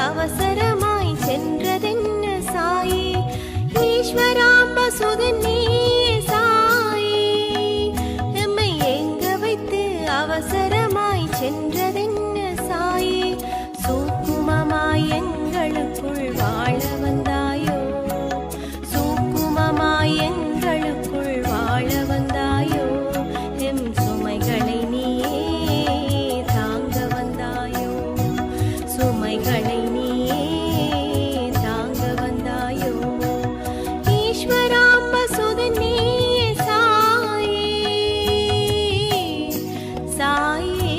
அவசரமாய் சென்றதென்ன சாயி ஈஸ்வராம்ப சுதனே சாயி எம்மை எங்க வைத்து அவசரமாய் சென்றதென்ன சாயி சூக்குமமாய் எங்களுக்குள் வாழ வந்தாயோ சூக்குமமாய் எங்களுக்குள் வாழ வந்தாயோ எம் சுமைகளை நீயே தாங்க வந்தாயோ சுமைகளை நீயே தாங்க வந்தாயோ ஈஸ்வராம்ப சுதனே சாயி சாயி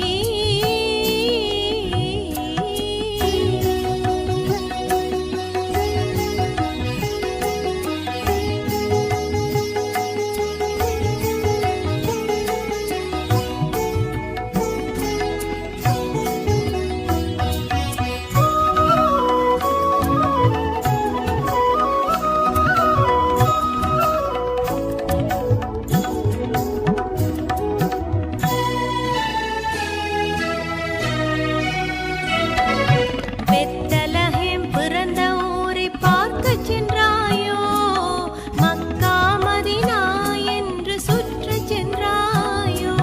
பெத்தலஹேம் பிறந்த ஊரை பார்க்கச் சென்றாயோ மக்கா மதீனா என்று சுற்றச் சென்றாயோ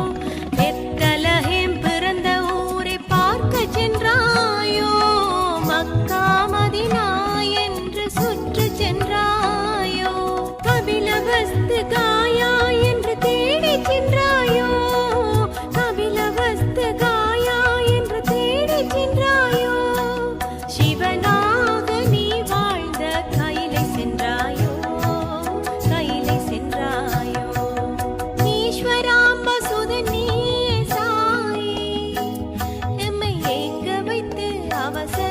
பெத்தலஹேம் பிறந்த ஊரை பார்க்கச் சென்றாயோ மக்கா மதீனா என்று சுற்றச் சென்றாயோ கபிலவஸ்து காயா என்று தேடிச் சென்றாயோ கபிலவஸ்து காயா என்று தேடிச் சென்றாயோ சிவனாக நீ வாழ்ந்த கையிலை சென்றாயோ கையிலை சென்றாயோ ஈஸ்வராம்ப சுதனே சாயி எம்மை எங்க வைத்து அவசர